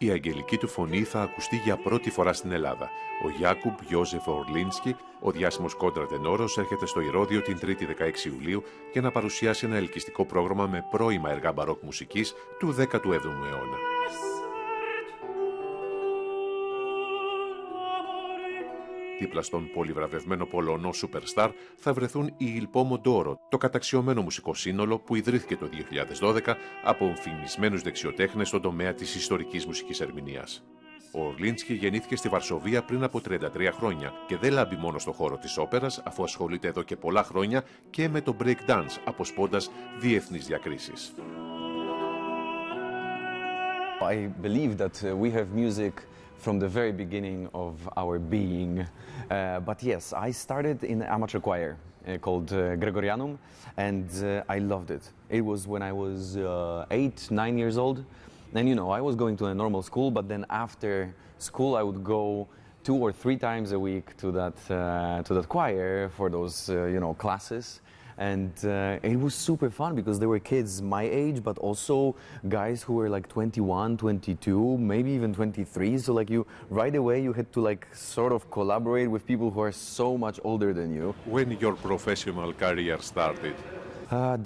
Η αγγελική του φωνή θα ακουστεί για πρώτη φορά στην Ελλάδα. Ο Γιάκουμπ Ορλίνσκι, ο διάσημος κόντρα τενόρος, έρχεται στο Ηρώδειο την Τρίτη 16 Ιουλίου για να παρουσιάσει ένα ελκυστικό πρόγραμμα με πρώιμα έργα μπαρόκ μουσικής του 17ου αιώνα. Δίπλα στον πολυβραβευμένο Πολωνό superstar θα βρεθούν η Il Pomo, το καταξιωμένο μουσικό σύνολο που ιδρύθηκε το 2012 από εμφημισμένους δεξιοτέχνες στον τομέα της ιστορικής μουσικής ερμηνείας. Ο Ορλίνσκι γεννήθηκε στη Βαρσοβία πριν από 33 χρόνια και δεν λάμπει μόνο στο χώρο της όπερας, αφού ασχολείται εδώ και πολλά χρόνια και με το break dance, αποσπώντας διεθνείς διακρίσεις. I believe that we have music from the very beginning of our being. But yes, I started in an amateur choir called Gregorianum, and I loved it. It was when I was 8, 9 years old. And you know, I was going to a normal school, but then after school I would go 2 or 3 times a week to that choir for those classes. And it was super fun because there were kids my age, but also guys who were like 21, 22, maybe even 23. So like right away you had to like sort of collaborate with people who are so much older than you. When your professional career started?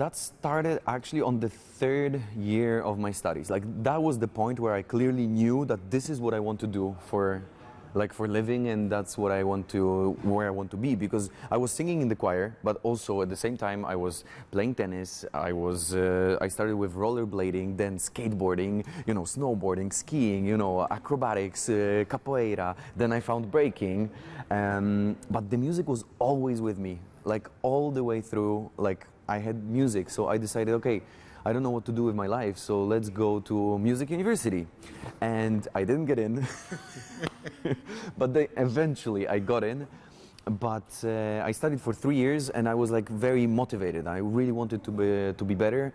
That started actually on the 3rd year of my studies. Like that was the point where I clearly knew that this is what I want to do for living, and that's what where I want to be, because I was singing in the choir, but also at the same time I was playing tennis. I started with rollerblading, then skateboarding, snowboarding, skiing, acrobatics, capoeira. Then I found breaking, but the music was always with me, like all the way through. Like I had music, so I decided, okay, I don't know what to do with my life, so let's go to music university. And I didn't get in, but eventually I got in. But I studied for 3 years, and I was like very motivated. I really wanted to be better,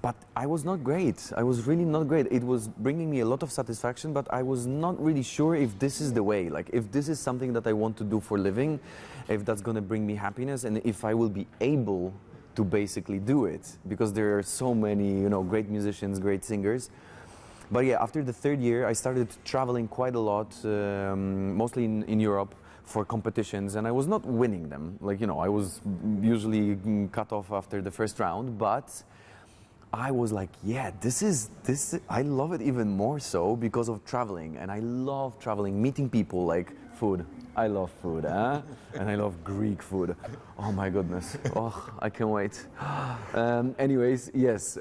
but I was not great. I was really not great. It was bringing me a lot of satisfaction, but I was not really sure if this is the way, like if this is something that I want to do for living, if that's going to bring me happiness, and if I will be able to basically do it, because there are so many, great musicians, great singers. But yeah, after the 3rd year, I started traveling quite a lot, mostly in Europe, for competitions, and I was not winning them. Like, I was usually cut off after the first round, but I was like, yeah, I love it even more so because of traveling, and I love traveling, meeting people, like food. I love food, and I love Greek food. Oh my goodness! Oh, I can't wait. Anyways, yes,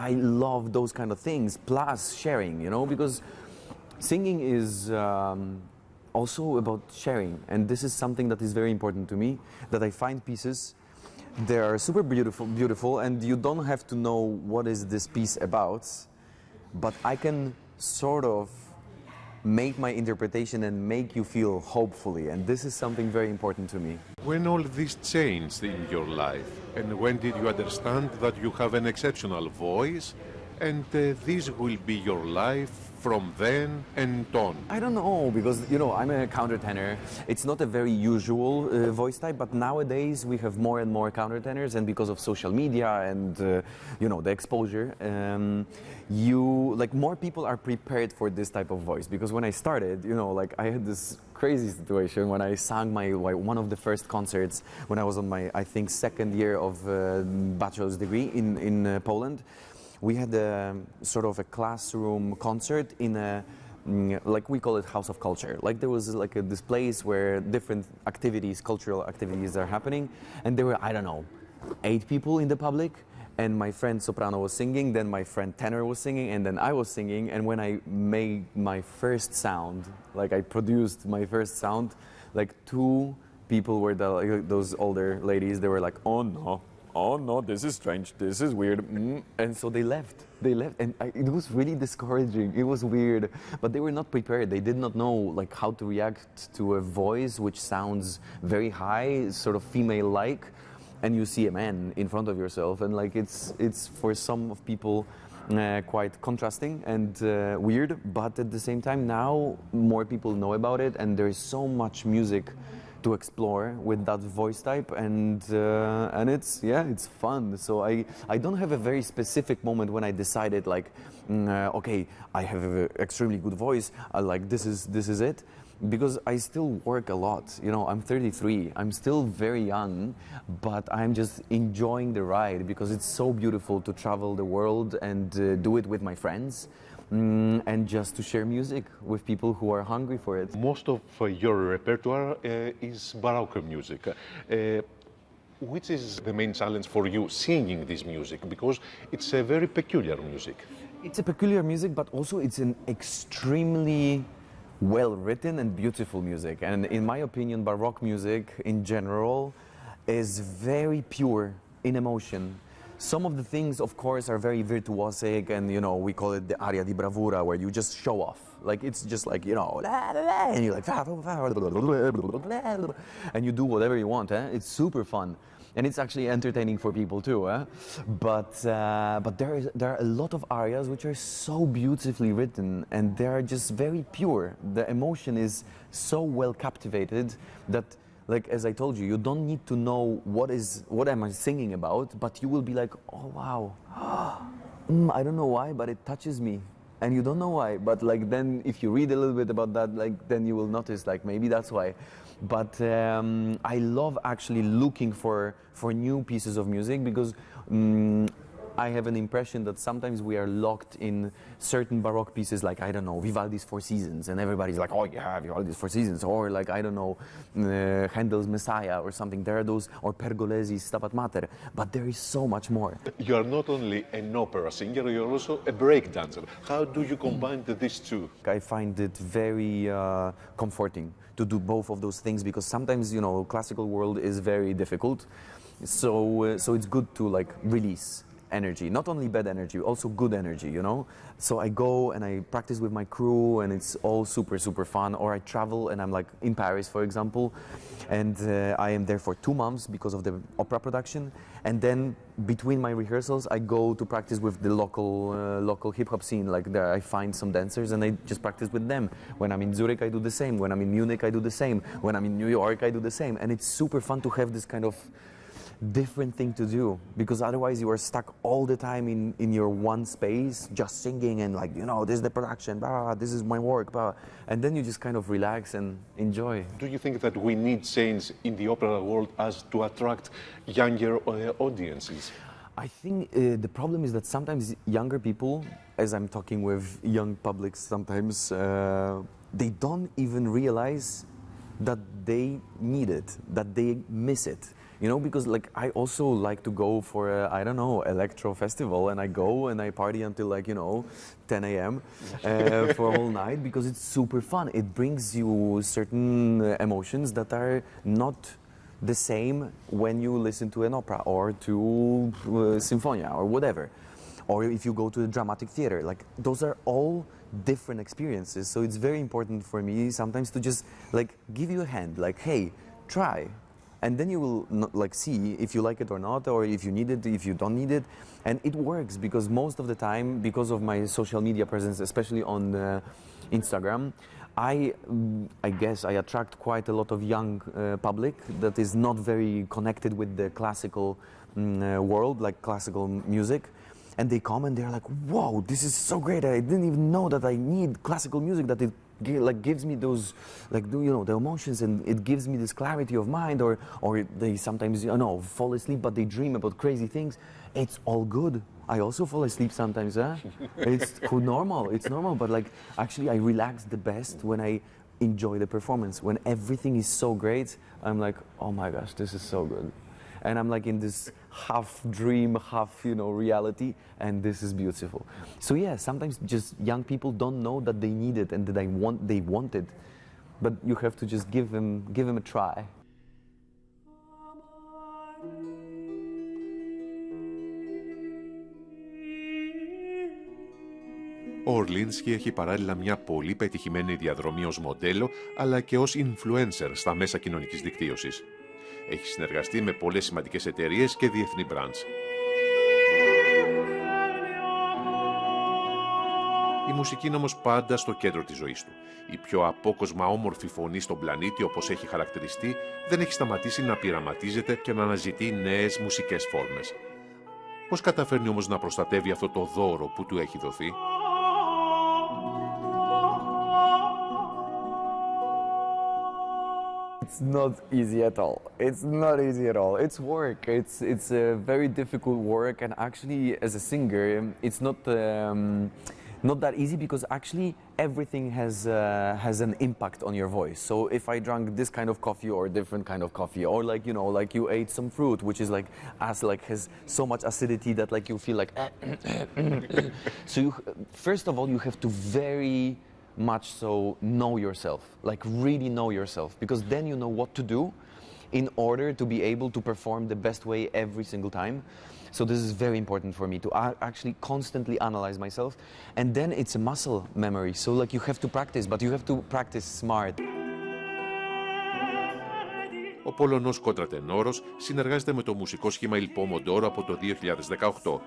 I love those kind of things. Plus sharing, because singing is also about sharing, and this is something that is very important to me. That I find pieces. They are super beautiful, and you don't have to know what is this piece about, but I can sort of make my interpretation and make you feel hopefully, and this is something very important to me. When all this changed in your life, and when did you understand that you have an exceptional voice, and this will be your life from then and on? I don't know, because I'm a countertenor. It's not a very usual voice type, but nowadays we have more and more countertenors, and because of social media and the exposure, more people are prepared for this type of voice. Because when I started, I had this crazy situation when I sang one of the first concerts when I was on my, I think, 2nd year of bachelor's degree in Poland. We had a sort of a classroom concert in a, like we call it House of Culture. Like there was like this place where different activities, cultural activities are happening, and there were, I don't know, 8 people in the public, and my friend soprano was singing, then my friend tenor was singing, and then I was singing, and when I made my first sound, like I produced my first sound, like 2 people were those older ladies, they were like, oh no, this is strange, this is weird, and so they left, and it was really discouraging, it was weird, but they were not prepared, they did not know like how to react to a voice which sounds very high, sort of female-like, and you see a man in front of yourself, and like it's for some of people quite contrasting and weird, but at the same time now more people know about it and there is so much music to explore with that voice type, and it's fun. So I don't have a very specific moment when I decided like okay, I have an extremely good voice, like this is it, because I still work a lot. You know, I'm 33, I'm still very young, but I'm just enjoying the ride because it's so beautiful to travel the world and do it with my friends. And just to share music with people who are hungry for it. Most of your repertoire is Baroque music. Which is the main challenge for you singing this music? Because it's a very peculiar music. It's a peculiar music, but also it's an extremely well-written and beautiful music. And in my opinion, Baroque music in general is very pure in emotion. Some of the things, of course, are very virtuosic, and you know, we call it the aria di bravura, where you just show off. Like it's just like, you know, and you're like, and you do whatever you want. It's super fun, and it's actually entertaining for people too. But there are a lot of arias which are so beautifully written, and they are just very pure. The emotion is so well captivated that, like as I told you, you don't need to know what am I singing about, but you will be like, oh wow, I don't know why, but it touches me, and you don't know why. But like then, if you read a little bit about that, like then you will notice, like maybe that's why. But I love actually looking for new pieces of music because. I have an impression that sometimes we are locked in certain Baroque pieces, like, I don't know, Vivaldi's Four Seasons, and everybody's like, oh yeah, Vivaldi's Four Seasons, or like, I don't know, Handel's Messiah or something. There are those, or Pergolesi's Stabat Mater, but there is so much more. You are not only an opera singer, you're also a break dancer. How do you combine these two? I find it very comforting to do both of those things because sometimes, you know, classical world is very difficult. So it's good to like release energy, not only bad energy, also good energy, you know. So I go and I practice with my crew and it's all super, super fun. Or I travel and I'm like in Paris, for example, and I am there for 2 months because of the opera production. And then between my rehearsals, I go to practice with the local hip-hop scene. Like there I find some dancers and I just practice with them. When I'm in Zurich, I do the same. When I'm in Munich, I do the same. When I'm in New York, I do the same. And it's super fun to have this kind of different thing to do, because otherwise you are stuck all the time in your one space, just singing and like, you know, this is the production, blah, this is my work, blah, and then you just kind of relax and enjoy. Do you think that we need change in the opera world as to attract younger audiences? I think the problem is that sometimes younger people, as I'm talking with young publics sometimes, they don't even realize that they need it, that they miss it. You know, because like I also like to go for a, I don't know, electro festival, and I go and I party until like, you know, 10 a.m. For a whole night because it's super fun. It brings you certain emotions that are not the same when you listen to an opera or to Sinfonia or whatever. Or if you go to the dramatic theater, like those are all different experiences. So it's very important for me sometimes to just like give you a hand, like, hey, try. And then you will like see if you like it or not, or if you need it, if you don't need it. And it works because most of the time, because of my social media presence, especially on Instagram, I guess I attract quite a lot of young public that is not very connected with the classical world, like classical music. And they come and they're like, whoa, this is so great. I didn't even know that I need classical music, that it like gives me those, like, you know, the emotions, and it gives me this clarity of mind, or they sometimes, you know, fall asleep but they dream about crazy things. It's all good. I also fall asleep sometimes, It's normal, it's normal, but like actually I relax the best when I enjoy the performance. When everything is so great, I'm like, oh my gosh, this is so good. And I'm like in this half dream, half, you know, reality, and this is beautiful. So yeah, sometimes just young people don't know that they need it and that they want it, but you have to just give them a try. Ο Ορλίνσκι έχει παράλληλα μια πολύ πετυχημένη διαδρομή ως μοντέλο, αλλά και ως influencer στα μέσα κοινωνικής δικτύωσης. Έχει συνεργαστεί με πολλές σημαντικές εταιρείες και διεθνή brands. Η μουσική είναι όμως πάντα στο κέντρο της ζωής του. Η πιο απόκοσμα όμορφη φωνή στον πλανήτη, όπως έχει χαρακτηριστεί, δεν έχει σταματήσει να πειραματίζεται και να αναζητεί νέες μουσικές φόρμες. Πώς καταφέρνει όμως να προστατεύει αυτό το δώρο που του έχει δοθεί? It's not easy at all. It's not easy at all. It's work. It's a very difficult work, and actually, as a singer, it's not that easy because actually everything has an impact on your voice. So if I drank this kind of coffee or different kind of coffee, or like like you ate some fruit which is has so much acidity that like you feel like so first of all you have to very much so know yourself, like really know yourself, because then you know what to do in order to be able to perform the best way every single time. So this is very important for me to actually constantly analyze myself, and then it's a muscle memory. So like you have to practice, but you have to practice smart. Ο Πολωνός κόντρα τενόρος συνεργάζεται με το μουσικό σχήμα Il Pomo από το 2018.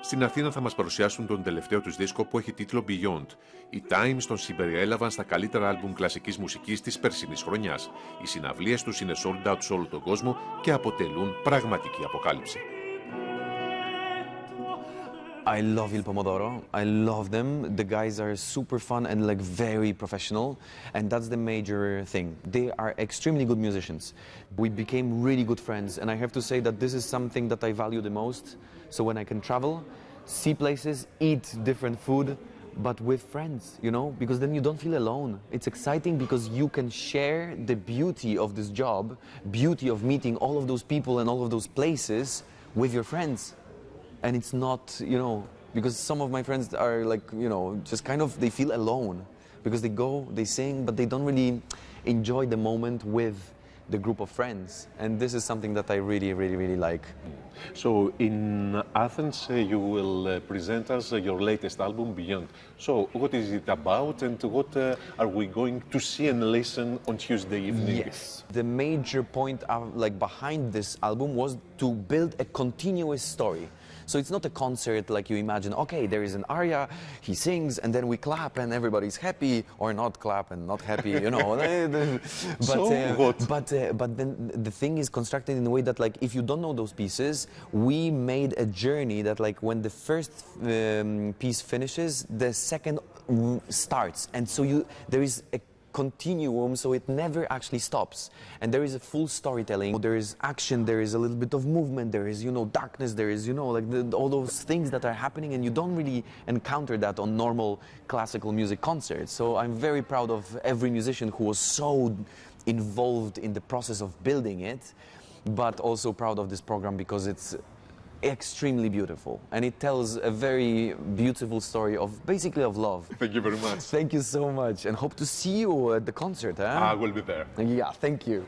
Στην Αθήνα θα μας παρουσιάσουν τον τελευταίο τους δίσκο που έχει τίτλο Beyond. Οι Times τον συμπεριέλαβαν στα καλύτερα άλμπουμ κλασικής μουσικής της περσινής χρονιάς. Οι συναυλίες τους είναι sold out σε όλο τον κόσμο και αποτελούν πραγματική αποκάλυψη. I love Il Pomodoro. I love them. The guys are super fun and like very professional, and that's the major thing. They are extremely good musicians. We became really good friends, and I have to say that this is something that I value the most. So when I can travel, see places, eat different food, but with friends, because then you don't feel alone. It's exciting because you can share the beauty of this job, beauty of meeting all of those people and all of those places with your friends. And it's not, because some of my friends are like, just kind of, they feel alone because they go, they sing, but they don't really enjoy the moment with the group of friends. And this is something that I really, really, really like. So in Athens, you will present us your latest album, Beyond. So what is it about, and what are we going to see and listen on Tuesday evening? Yes. The major point behind this album was to build a continuous story. So it's not a concert like you imagine, okay, there is an aria, he sings, and then we clap and everybody's happy, or not clap and not happy, But then the thing is constructed in a way that like if you don't know those pieces, we made a journey that like when the first piece finishes, the second starts. And so there is a continuum, so it never actually stops, and there is a full storytelling, there is action, there is a little bit of movement, there is darkness, there is like all those things that are happening, and you don't really encounter that on normal classical music concerts. So I'm very proud of every musician who was so involved in the process of building it, but also proud of this program because it's extremely beautiful, and it tells a very beautiful story of basically of love. Thank you very much. Thank you so much, and hope to see you at the concert. I will be there. Yeah, thank you.